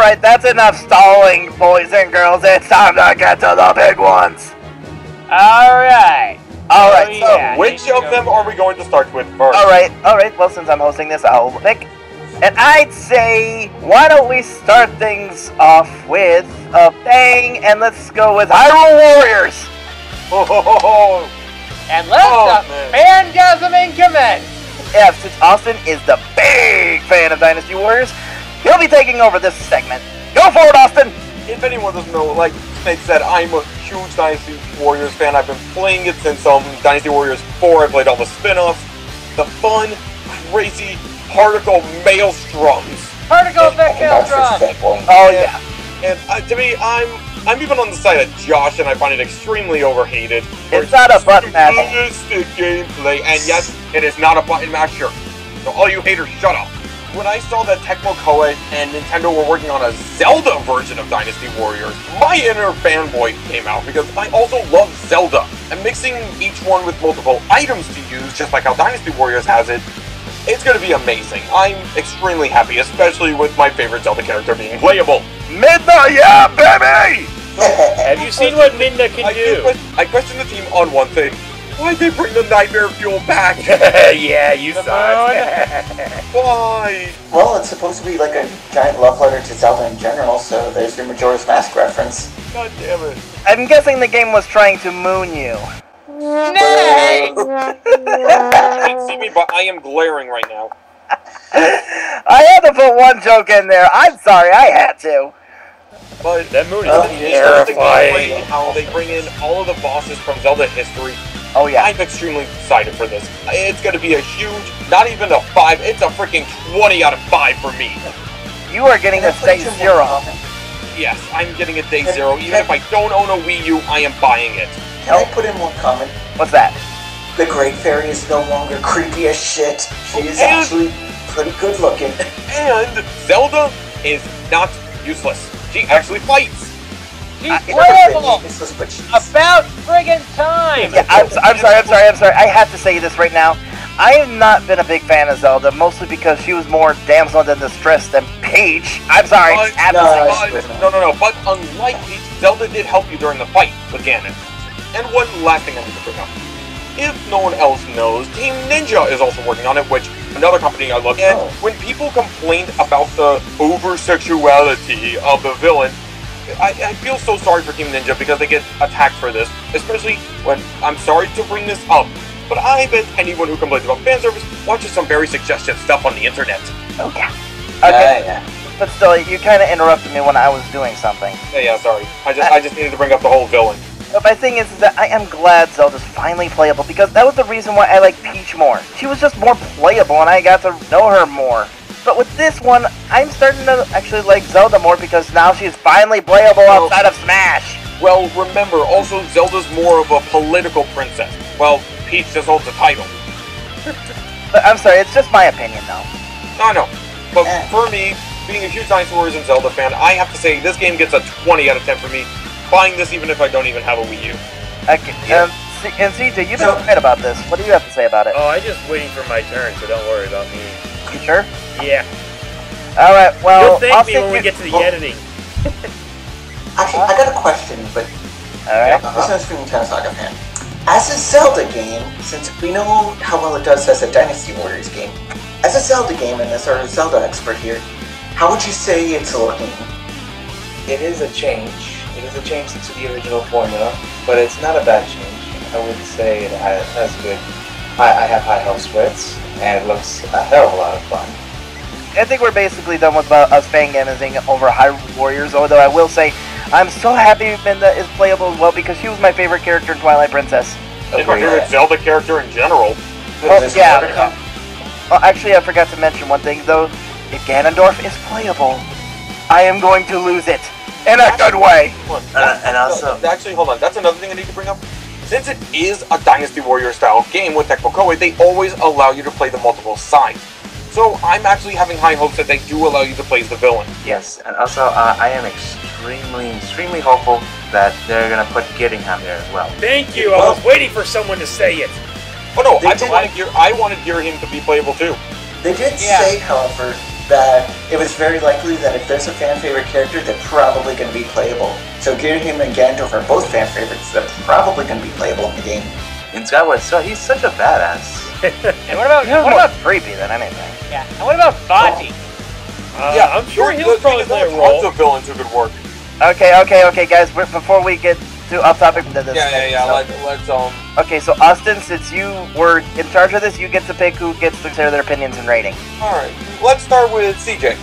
Alright, that's enough stalling, boys and girls. It's time to get to the big ones. Alright. Alright, So, which of them are we going to start with first? Alright, well, since I'm hosting this, I'll pick. And I'd say, why don't we start things off with a bang, and let's go with Hyrule Warriors! Oh, And let the fangasming commence! Yeah, since Austin is the big fan of Dynasty Warriors, he'll be taking over this segment. Go for it, Austin! if anyone doesn't know, like Snake said, I'm a huge Dynasty Warriors fan. I've been playing it since Dynasty Warriors 4. I played all the spin-offs. The fun, crazy, particle maelstroms. Particle effect maelstrom! Oh, yeah. And to me, I'm even on the side of Josh, and I find it extremely overhated. It's not a button mash. Realistic gameplay, and yes, it is not a button masher. So all you haters, shut up. When I saw that Tecmo Koei and Nintendo were working on a Zelda version of Dynasty Warriors, my inner fanboy came out because I also love Zelda. And mixing each one with multiple items to use, just like how Dynasty Warriors has it, it's going to be amazing. I'm extremely happy, especially with my favorite Zelda character being playable. Midna, yeah, baby! Have you seen what Midna can do? I question the team on one thing. Why'd they bring the Nightmare Fuel back? Yeah, you saw it. Why? Well, it's supposed to be like a giant love letter to Zelda in general, so there's your Majora's Mask reference. God damn it. I'm guessing the game was trying to moon you. Nay! You can't see me, but I am glaring right now. I had to put one joke in there. I'm sorry, I had to. But That moon it's is terrifying how they bring in all of the bosses from Zelda history. Oh, yeah. I'm extremely excited for this. It's going to be a huge, not even a 5, it's a freaking 20 out of 5 for me. You are getting a day 0. Yes, I'm getting a day 0. Even if I don't own a Wii U, I am buying it. Can I put in one comment? What's that? The Great Fairy is no longer creepy as shit. She is And- actually pretty good looking. And Zelda is not useless. She actually fights. She's playable! Useless, but she's... About friggin' time! Yeah, I'm sorry. I have to say this right now. I have not been a big fan of Zelda, mostly because she was more damsel in distress than Peach. I'm sorry. But, I have to say. no. But unlike Peach, Zelda did help you during the fight with Ganon. And one last thing I need to bring up. If no one else knows, Team Ninja is also working on it, which another company I love. And when people complained about the over-sexuality of the villain, I feel so sorry for Team Ninja because they get attacked for this, especially when, I'm sorry to bring this up, but I bet anyone who complains about fan service watches some very suggestive stuff on the internet. Okay. But still, you kind of interrupted me when I was doing something. Yeah, sorry. I just needed to bring up the whole villain. But my thing is that I am glad Zelda's finally playable because that was the reason why I like Peach more. She was just more playable and I got to know her more. But with this one, I'm starting to actually like Zelda more because now she's finally playable outside of Smash. Well, remember, also Zelda's more of a political princess, while Peach just holds the title. But I'm sorry, it's just my opinion though. I know. But for me, being a huge Dynasty Warriors and Zelda fan, I have to say this game gets a 20 out of 10 for me. Buying this even if I don't even have a Wii U. Okay, and CJ, you've been quiet about this. What do you have to say about it? Oh, I'm just waiting for my turn, so don't worry about me. You sure? Yeah. Alright, well, You'll thank me when we get to the editing. Actually, I got a question, but Alright. this is from Nintendo Saga fan. As a Zelda game, since we know how well it does as a Dynasty Warriors game, as a Zelda game and as our Zelda expert here, how would you say it's looking? It is a change. It is a change to the original formula, but it's not a bad change. I would say that's good. I have high health splits, and it looks a hell of a lot of fun. I think we're basically done with us fangaming over Hyrule Warriors, although I will say, I'm so happy Minda is playable as well because she was my favorite character in Twilight Princess. It's my favorite Zelda character in general. Oh, yeah. Oh, actually, I forgot to mention one thing, though. If Ganondorf is playable, I am going to lose it. In a good way! And also... Actually, hold on. That's another thing I need to bring up. Since it is a Dynasty Warrior style game with Tecmo Koei, they always allow you to play the multiple sides. So I'm actually having high hopes that they do allow you to play as the villain. Yes, and also I am extremely hopeful that they're gonna put Gittingham there as well. Thank you, I was waiting for someone to say it. Oh no, I wanted him to be playable too. They did say, however, that it was very likely that if there's a fan favorite character, they're probably going to be playable. So Girahim and Gandalf are both fan favorites. They're probably going to be playable in the game. And Skyward, so he's such a badass. And what about creepy than anything? Yeah. And what about Bati? Yeah, I'm sure he'll probably play a role. Tons of villains who could work. Okay, guys. Before we get too off topic into this. Let's Okay, so Austin, since you were in charge of this, you get to pick who gets to share their opinions and rating. All right, let's start with CJ.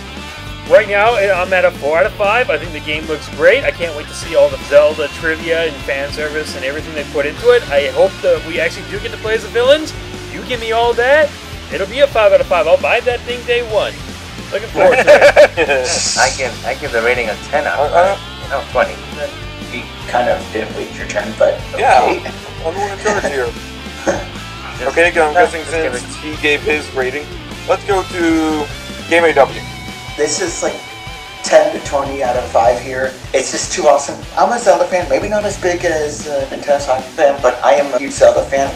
Right now, I'm at a 4 out of 5. I think the game looks great. I can't wait to see all the Zelda trivia and fan service and everything they put into it. I hope that we actually do get to play as the villains. You give me all that, it'll be a 5 out of 5. I'll buy that thing day one. Looking forward to it. I give the rating a 10 out of 5. 20. You kind of didn't wait your turn, but okay. Yeah, I'm the one in charge here. Okay, I'm guessing since he gave his rating, let's go to Game AW. This is like 10 to 20 out of 5 here. It's just too awesome. I'm a Zelda fan, maybe not as big as a Nintendo Sonic fan, but I am a huge Zelda fan.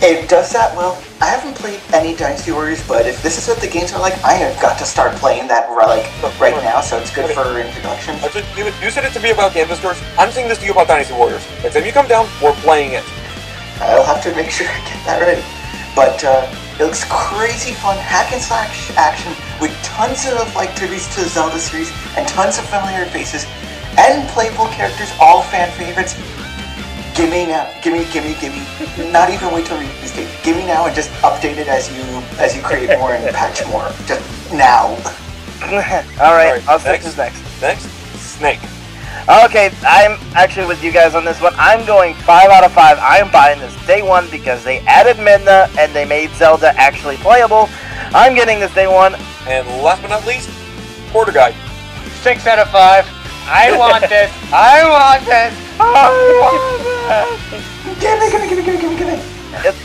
It does that well. I haven't played any Dynasty Warriors, but if this is what the games are like, I have got to start playing that right now, so it's good for introduction. You said it to be about Canvas Stores. I'm saying this to you about Dynasty Warriors. Next time you come down, we're playing it. I'll have to make sure I get that ready. But it looks crazy fun, hack and slash action with tons of tributes to the Zelda series and tons of familiar faces and playable characters, all fan favorites. Gimme now, gimme. Not even wait till release date. Gimme now and just update it as you create more and patch more. Just now. All right. Austin is next. Next, Snake. Okay, I'm actually with you guys on this one. I'm going 5 out of 5. I am buying this day one because they added Midna and they made Zelda actually playable. I'm getting this day one. And last but not least, Porter Guide. 6 out of 5. I want this. I want this. Gimme.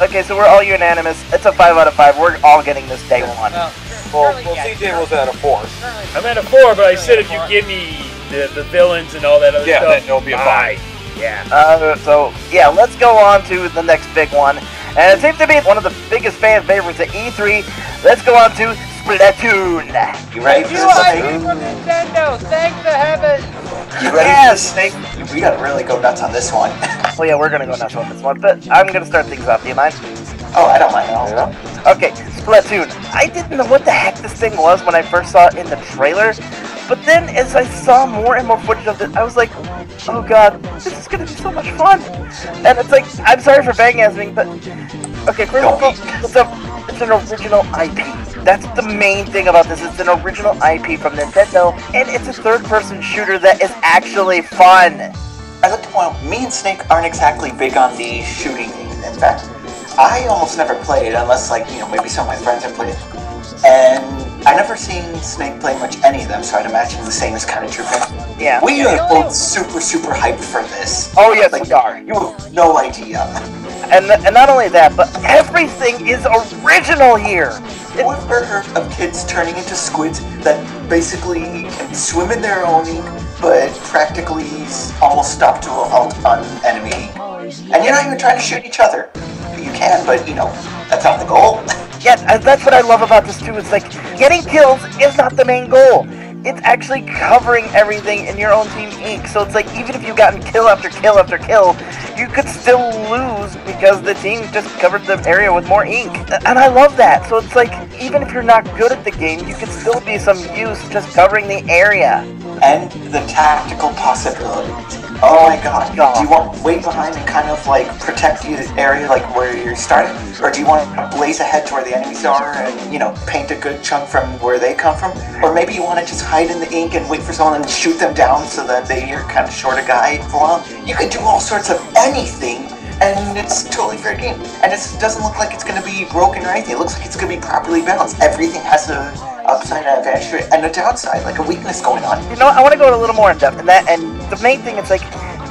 Okay, so we're all unanimous. It's a 5 out of 5. We're all getting this day one. Well, CJ was at a 4. I'm at a 4, but I said if you give me the villains and all that other stuff, then it'll be a 5. Yeah. So let's go on to the next big one. And it seems to be one of the biggest fan favorites at E3. Let's go on to Splatoon. You ready for You this, hide Snake? me from Nintendo. Thank the heavens. You ready for this, Snake? We gotta really go nuts on this one. Well, yeah, we're gonna go nuts on this one, but I'm gonna start things off. Do you mind? Oh, I don't mind at all. Okay, Splatoon. I didn't know what the heck this thing was when I first saw it in the trailer, but then as I saw more and more footage of it, I was like, oh god, this is gonna be so much fun. And it's like, I'm sorry for bang-assing, but okay, first of all, it's an original IP. That's the main thing about this. It's an original IP from Nintendo, and it's a third-person shooter that is actually fun. I'd like to point out, me and Snake aren't exactly big on the shooting things. In fact, I almost never played unless, maybe some of my friends have played it. And I never seen Snake play much any of them, so I'd imagine the same is kind of true for him. Yeah. We are both super hyped for this. Oh yes, we are. You have no idea. And not only that, but everything is original here. Have you ever heard of kids turning into squids that basically can swim in their own ink, but practically almost stop to a halt on enemy ink? And you're not even trying to shoot each other. You can, but that's not the goal. Yeah, that's what I love about this too. It's like, getting kills is not the main goal. It's actually covering everything in your own team ink. So it's like, even if you've gotten kill after kill after kill, you could still lose because the team just covered the area with more ink. And I love that. So it's like, even if you're not good at the game, you could still be some use just covering the area. And the tactical possibilities. Oh my god. Do you want to wait behind and kind of protect the area where you're starting? Or do you want to blaze ahead to where the enemies are and, paint a good chunk from where they come from? Or maybe you want to just hide in the ink and wait for someone and shoot them down so that you're kind of short a guy for a while? You could do all sorts of anything, and it's totally fair game. And it doesn't look like it's going to be broken or anything. It looks like it's going to be properly balanced. Everything has a upside advantage to it and a downside, like a weakness going on. I want to go a little more in depth in that, and the main thing is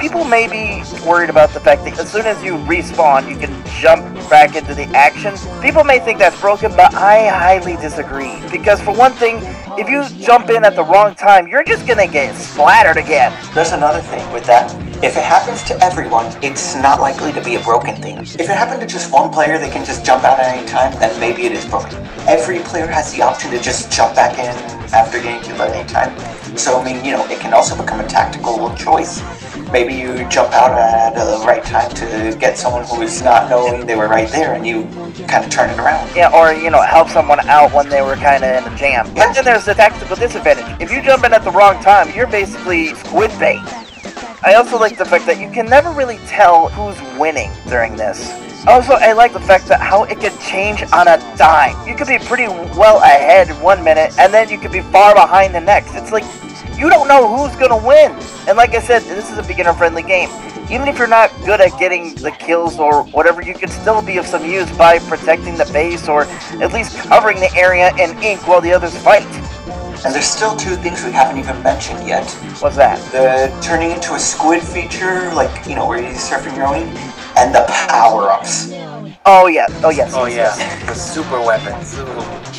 people may be worried about the fact that as soon as you respawn, you can jump back into the action. People may think that's broken, but I highly disagree. Because for one thing, if you jump in at the wrong time, you're just gonna get splattered again. There's another thing with that. If it happens to everyone, it's not likely to be a broken thing. If it happened to just one player, they can just jump out at any time, then maybe it is broken. Every player has the option to just jump back in after getting killed at any time. So, I mean, it can also become a tactical choice. Maybe you jump out at the right time to get someone who is not knowing they were right there, and you kind of turn it around. Yeah, or, help someone out when they were kind of in a jam. Yeah. But then there's the tactical disadvantage. If you jump in at the wrong time, you're basically squid bait. I also like the fact that you can never really tell who's winning during this. Also, I like the fact that how it can change on a dime. You could be pretty well ahead in 1 minute, and then you could be far behind the next. It's like, you don't know who's gonna win. And like I said, this is a beginner-friendly game. Even if you're not good at getting the kills or whatever, you can still be of some use by protecting the base or at least covering the area in ink while the others fight. And there's still two things we haven't even mentioned yet. What's that? The turning into a squid feature, like, where you're surfing your own, and the power-ups. Oh yeah, oh yes. Oh yeah, the super weapons. Ooh.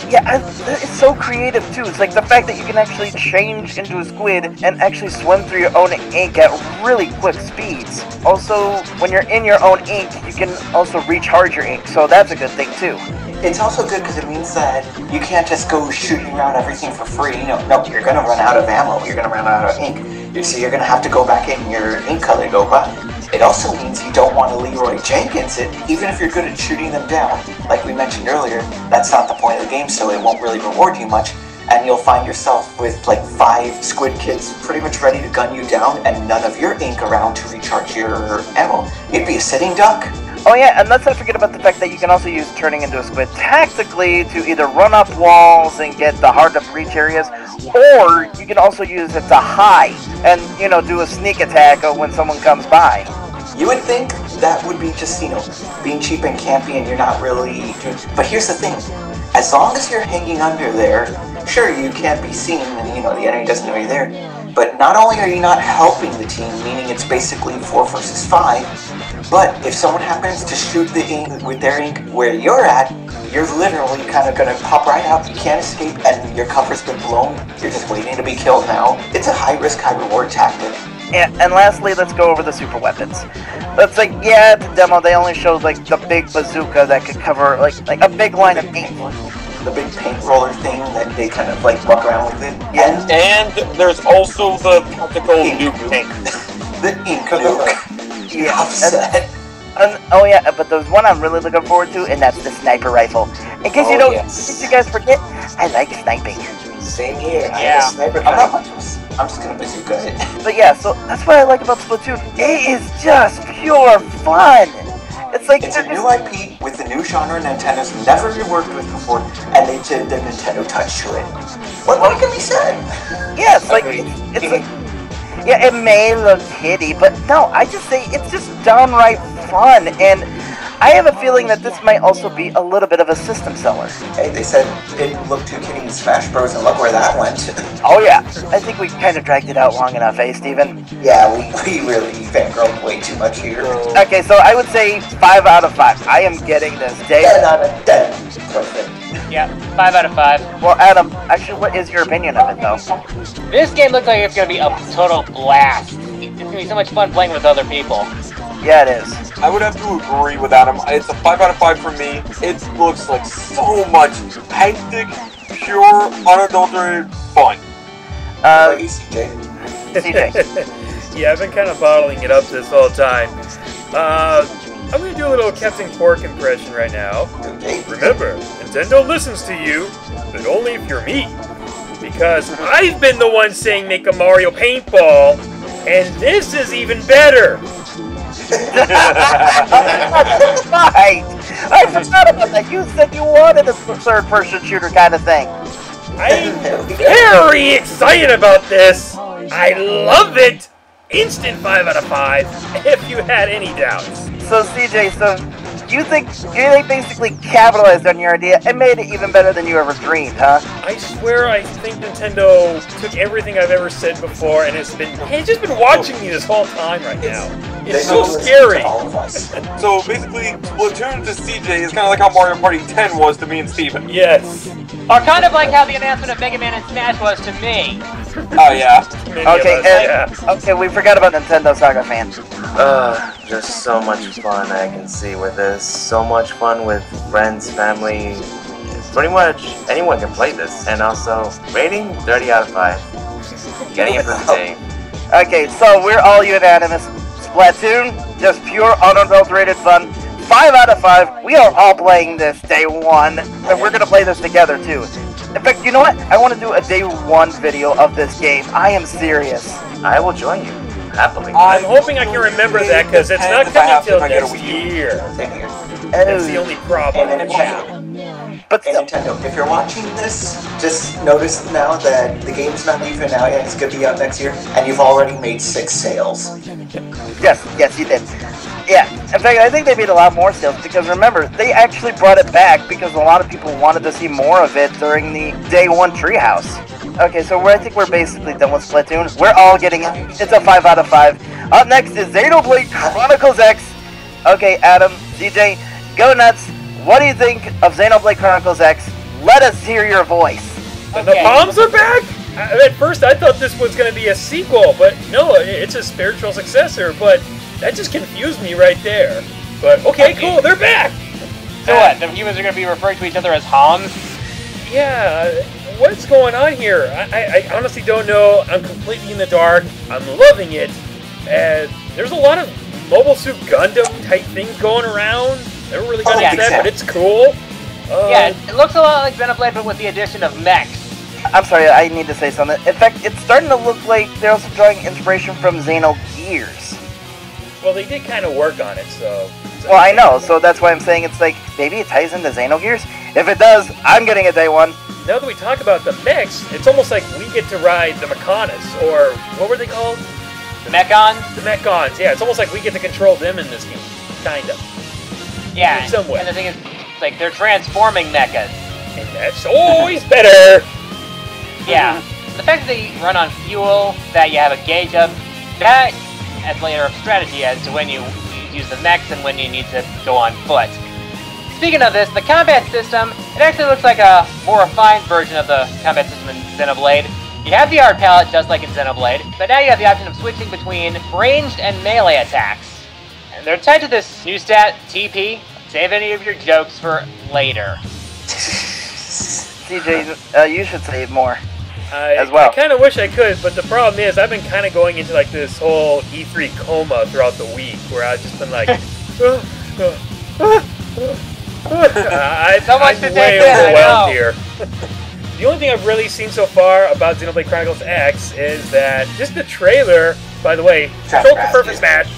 Yeah, it's so creative too. It's like the fact that you can actually change into a squid and actually swim through your own ink at really quick speeds. Also, when you're in your own ink, you can also recharge your ink, so that's a good thing too. It's also good because it means that you can't just go shooting around everything for free. No, you're going to run out of ammo. You're going to run out of ink. So you're going to have to go back in your ink color go by. It also means you don't want to Leroy Jenkins it, even if you're good at shooting them down. Like we mentioned earlier, that's not the point of the game, so it won't really reward you much. And you'll find yourself with like 5 squid kids pretty much ready to gun you down and none of your ink around to recharge your ammo. You'd be a sitting duck. Oh yeah, and let's not forget about the fact that you can also use turning into a squid tactically to either run up walls and get the hard-to-reach areas, or you can also use it to hide and, do a sneak attack when someone comes by. You would think that would be just, being cheap and campy and you're not really... But here's the thing. As long as you're hanging under there, sure, you can't be seen and, the enemy doesn't know you're there. But not only are you not helping the team, meaning it's basically 4 versus 5, but if someone happens to shoot the ink with their ink where you're at, you're literally kind of going to pop right out. You can't escape and your cover's been blown. You're just waiting to be killed now. It's a high-risk, high-reward tactic. And lastly, let's go over the super weapons. Let's at the demo they only showed like the big bazooka that could cover like a big line of ink. The big paint roller thing that they kind of like walk around with it. Yeah. And there's also the tactical nuke tank. The ink nuke. Yeah. Upset. Oh yeah, but there's one I'm really looking forward to, and that's the sniper rifle. In case in case you guys forget, I like sniping. Same here. Yeah. I'm a sniper I'm just gonna bazooka it. But yeah, so that's what I like about Splatoon. It is just pure fun. It's like It's a new IP with the new genre Nintendo's never worked with before, and they did the Nintendo touch to it. What more can be said? Yeah, it's like it's like, yeah, it may look kiddie, but no, I just say it's just downright fun, and I have a feeling that this might also be a little bit of a system seller. Hey, they said it looked too kiddie in Smash Bros, and look where that went. Oh yeah, I think we kind of dragged it out long enough, eh, Steven? Yeah, we really fangirled way too much here. Okay, so I would say 5 out of 5. I am getting this day. 10 out of 10. Perfect. Yeah, 5 out of 5. Well, Adam, actually, what is your opinion of it, though? This game looks like it's gonna be a total blast. It's gonna be so much fun playing with other people. Yeah, it is. I would have to agree with Adam. It's a 5 out of 5 for me. It looks like so much hectic, pure, unadulterated fun. CJ. CJ. Yeah, I've been kind of bottling it up this whole time. I'm going to do a little Captain Quark impression right now. Okay. Remember, Nintendo listens to you, but only if you're me. Because I've been the one saying make a Mario paintball, and this is even better. Right. I forgot about that. You said you wanted a third-person shooter kind of thing. I'm very excited about this. I love it. Instant 5 out of 5, if you had any doubts. So, CJ, you think they basically capitalized on your idea and made it even better than you ever dreamed, huh? I swear I think Nintendo took everything I've ever said before and it's just been watching me this whole time right now. It's They so listen to scary. all of us. So basically, Splatoon to CJ is kind of like how Mario Party 10 was to me and Steven. Yes. Or kind of like how the announcement of Mega Man and Smash was to me. Oh yeah. Many of Okay, us, yeah. okay, we forgot about Nintendo Saga fans. There's so much fun I can see with this. So much fun with friends, family. Pretty much anyone can play this. And also, rating 30 out of 5. Getting it for the day. Okay, so we're all unanimous. Splatoon, just pure unadulterated fun. 5 out of 5. We are all playing this day one, and we're gonna play this together too. In fact, you know what? I want to do a day one video of this game. I am serious. I will join you, happily. I'm hoping I can remember that because it's not coming till next year. Same here. That's the only problem. And Nintendo. But And still, Nintendo, if you're watching this, just notice now that the game's not even out yet. It's going to be out next year, and you've already made 6 sales. yes, you did. Yeah, in fact, I think they made a lot more sales because remember, they actually brought it back because a lot of people wanted to see more of it during the day one treehouse. Okay, so I think we're basically done with Splatoon. We're all getting it. It's a 5 out of 5. Up next is Xenoblade Chronicles X. Okay, Adam, DJ, go nuts. What do you think of Xenoblade Chronicles X? Let us hear your voice. And the bombs are back? At first I thought this was going to be a sequel, but no, it's a spiritual successor, but that just confused me right there. But okay, cool, they're back! So what, the humans are going to be referring to each other as Hans? Yeah, what's going on here? I honestly don't know. I'm completely in the dark. I'm loving it. And there's a lot of Mobile Suit Gundam type things going around. Never really got into that, but it's cool. Yeah, it looks a lot like Xenoblade, but with the addition of mechs. I'm sorry, I need to say something. In fact, it's starting to look like they're also drawing inspiration from Xenogears. Well, they did kind of work on it, so... Well, I know, so that's why I'm saying it's like, maybe it ties into Xenogears? If it does, I'm getting a day one. Now that we talk about the mechs, it's almost like we get to ride the Mechonis, or what were they called? The Mechons? The Mechons, yeah, it's almost like we get to control them in this game, kind of. Yeah, In some way. and the thing is, it's like they're transforming mechas. And that's always better! Yeah, the fact that they run on fuel, that you have a gauge of, that adds a layer of strategy as to when you use the mechs and when you need to go on foot. Speaking of this, the combat system, it actually looks like a more refined version of the combat system in Xenoblade. You have the art palette just like in Xenoblade, but now you have the option of switching between ranged and melee attacks. And they're tied to this new stat, TP. Save any of your jokes for later. CJ, you should save more. As well. I kind of wish I could, but the problem is I've been kind of going into like this whole E3 coma throughout the week, where I've just been like, I'm way overwhelmed here. The only thing I've really seen so far about Xenoblade Chronicles X is that just the trailer. By the way, control for perfect smash.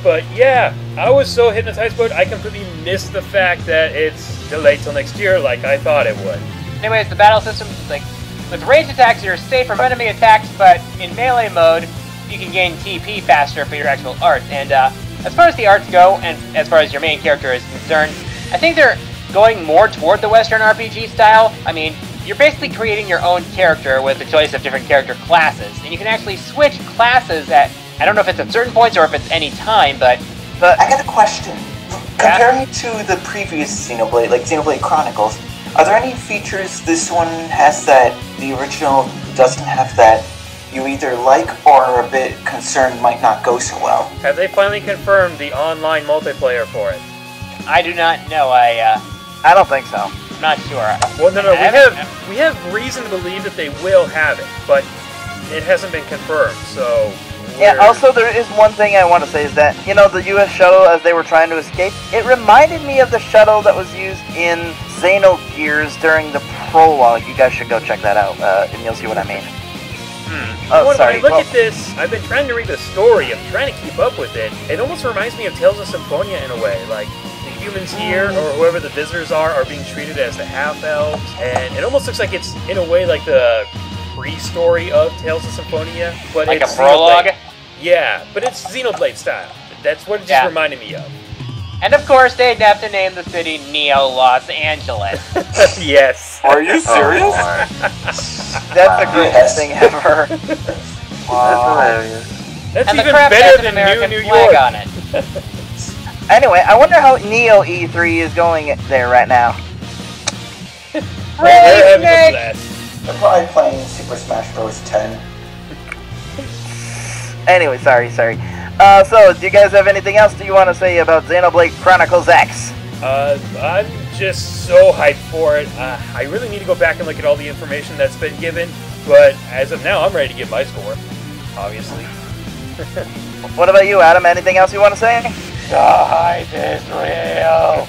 But yeah, I was so hypnotized by it, I completely missed the fact that it's delayed till next year, like I thought it would. Anyways, the battle system is like, with ranged attacks, you're safe from enemy attacks, but in melee mode, you can gain TP faster for your actual arts. And as far as the arts go, and as far as your main character is concerned, I think they're going more toward the Western RPG style. I mean, you're basically creating your own character with the choice of different character classes, and you can actually switch classes at, I don't know if it's at certain points or if it's any time, but I got a question. Comparing it to the previous Xenoblade, like Xenoblade Chronicles, are there any features this one has that the original doesn't have that you either like or are a bit concerned might not go so well? Have they finally confirmed the online multiplayer for it? I do not know. I don't think so. I'm not sure. Well, no, we have reason to believe that they will have it, but it hasn't been confirmed, so... Yeah, also there is one thing I want to say is that, you know, the US shuttle as they were trying to escape, it reminded me of the shuttle that was used in Xenogears during the prologue. You guys should go check that out, and you'll see what I mean. Oh, sorry. When I look at this, I've been trying to read the story, I'm trying to keep up with it. It almost reminds me of Tales of Symphonia in a way, like the humans here, or whoever the visitors are being treated as the half-elves, and it almost looks like it's, in a way, like the pre-story of Tales of Symphonia, but like it's a prologue? Yeah, but it's Xenoblade style. That's what it just reminded me of. And of course, they'd have to name the city Neo Los Angeles. Yes. Are you serious? That's the greatest thing ever. That's hilarious. That's and the even crap has better an than American New flag York. on it. Anyway, I wonder how Neo E3 is going there right now. They're Really, having a Snake? blast. They're probably playing Super Smash Bros. 10. Anyway, sorry. So, do you guys have anything else that you want to say about Xenoblade Chronicles X? I'm just so hyped for it. I really need to go back and look at all the information that's been given, but as of now, I'm ready to give my score, obviously. What about you, Adam? Anything else you want to say? The hype is real.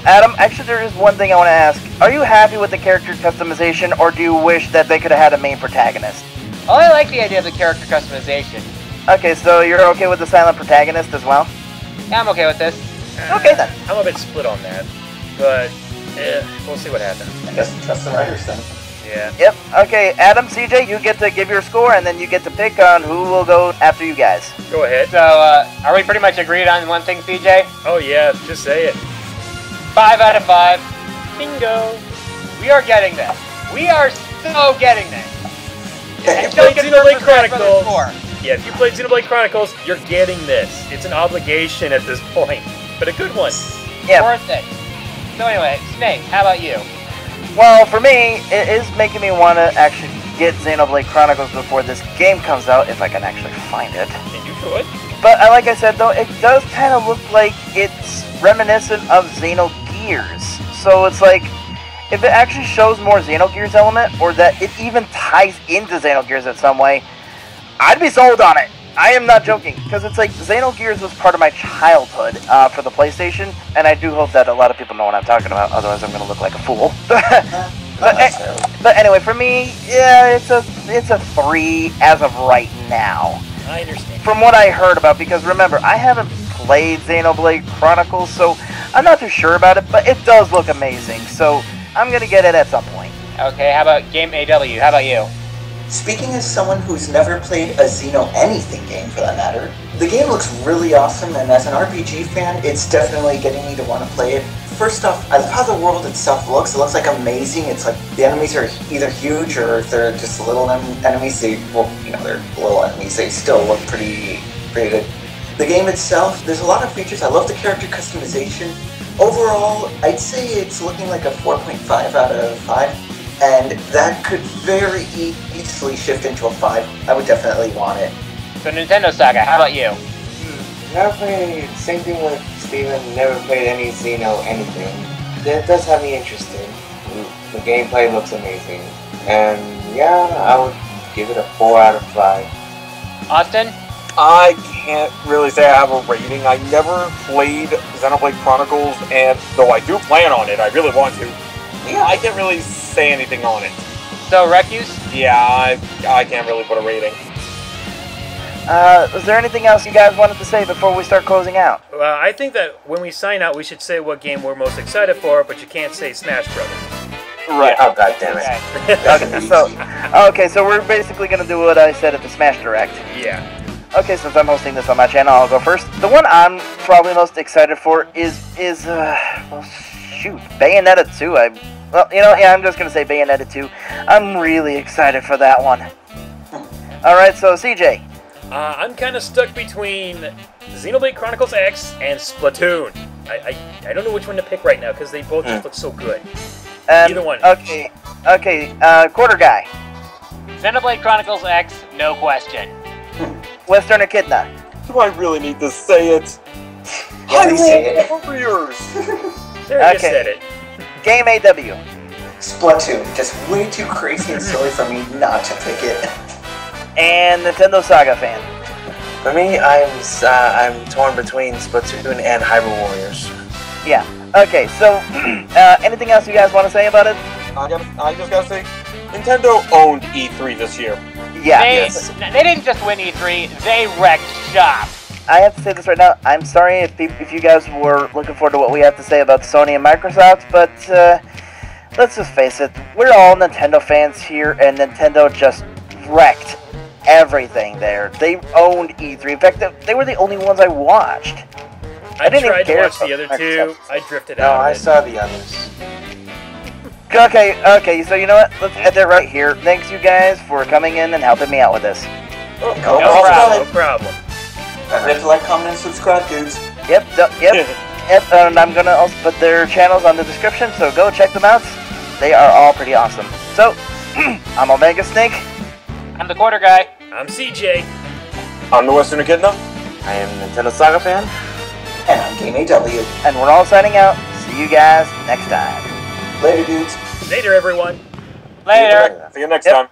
Adam, actually, there is one thing I want to ask. Are you happy with the character customization, or do you wish that they could have had a main protagonist? Oh, I like the idea of the character customization. Okay, so you're okay with the silent protagonist as well? Yeah, I'm okay with this. Okay, then. I'm a bit split on that, but we'll see what happens. I guess trust the writers then. Yeah. Yep. Okay, Adam, CJ, you get to give your score, and then you get to pick on who will go after you guys. Go ahead. So, are we pretty much agreed on one thing, CJ? Oh yeah, just say it. 5 out of 5. Bingo. We are getting this. We are so getting this. If you don't played get Xenoblade nervous after the Chronicles, score. yeah, if you played Xenoblade Chronicles, you're getting this. It's an obligation at this point, but a good one. Yeah. Worth it. So anyway, Snake, how about you? Well, for me, it is making me want to actually get Xenoblade Chronicles before this game comes out, if I can actually find it. And you should. But like I said, though, it does kind of look like it's reminiscent of Xenogears. So it's like, if it actually shows more Xenogears element, or that it even ties into Xenogears in some way, I'd be sold on it. I am not joking, because it's like Xenogears was part of my childhood for the PlayStation, and I do hope that a lot of people know what I'm talking about, otherwise I'm going to look like a fool. But anyway, for me, yeah, it's a 3 as of right now. I understand. From what I heard about, because remember, I haven't played Xenoblade Chronicles, so I'm not too sure about it, but it does look amazing, so I'm going to get it at some point. Okay, how about Game AW? How about you? Speaking as someone who's never played a Xeno anything game for that matter, the game looks really awesome, and as an RPG fan, it's definitely getting me to want to play it. First off, I love how the world itself looks. It looks like amazing. It's like the enemies are either huge or if they're just little enemies. They're little enemies. They still look pretty good. The game itself, there's a lot of features. I love the character customization. Overall, I'd say it's looking like a 4.5 out of 5. And that could very easily shift into a 5. I would definitely want it. So Nintendo Saga, how about you? Never played, same thing with Steven, never played any Xeno anything. That does have me interested. The gameplay looks amazing. And yeah, I would give it a 4 out of 5. Austin? I can't really say I have a rating. I never played Xenoblade Chronicles, and though I do plan on it, I really want to. Yeah, I can't really say anything on it. So Recuse? Yeah, I can't really put a rating. Was there anything else you guys wanted to say before we start closing out? Well, I think that when we sign out, we should say what game we're most excited for, but you can't say Smash Brothers. Right. Oh, god damn it. Okay, so we're basically going to do what I said at the Smash Direct. Yeah. Okay, since I'm hosting this on my channel, I'll go first. The one I'm probably most excited for is well, shoot, Bayonetta 2. I'm just going to say Bayonetta 2. I'm really excited for that one. Alright, so CJ. I'm kind of stuck between Xenoblade Chronicles X and Splatoon. I don't know which one to pick right now because they both just look so good. Either one. Okay, Quarter Guy. Xenoblade Chronicles X, no question. Western Echidna. Do I really need to say it? Yeah, say it. Hyrule Warriors! There, you said it. Game AW. Splatoon. Just way too crazy and silly for me not to pick it. And Nintendo Saga fan. For me, I'm torn between Splatoon and Hyrule Warriors. Yeah. Okay, so anything else you guys want to say about it? I just gotta say, Nintendo owned E3 this year. Yeah. They didn't just win E3, they wrecked shop. I have to say this right now. I'm sorry if you guys were looking forward to what we have to say about Sony and Microsoft, but let's just face it. We're all Nintendo fans here, and Nintendo just wrecked everything there. They owned E3. In fact, they were the only ones I watched. I didn't tried to care watch the about other two. Microsoft. I drifted No, out. I of it. saw the others. Okay, so you know what? Let's end it right here. Thanks you guys for coming in and helping me out with this. Go No No subscribe. problem. Don't forget to like, comment, and subscribe, dudes. Yep, yep, and I'm gonna also put their channels on the description, so go check them out. They are all pretty awesome. So, I'm Omega Snake. I'm the quarter guy. I'm CJ. I'm the Western Echidna. I am a Nintendo Saga fan. And I'm Game AW. And we're all signing out. See you guys next time. Later, dudes. Later, everyone. Later. See you next Yep. time.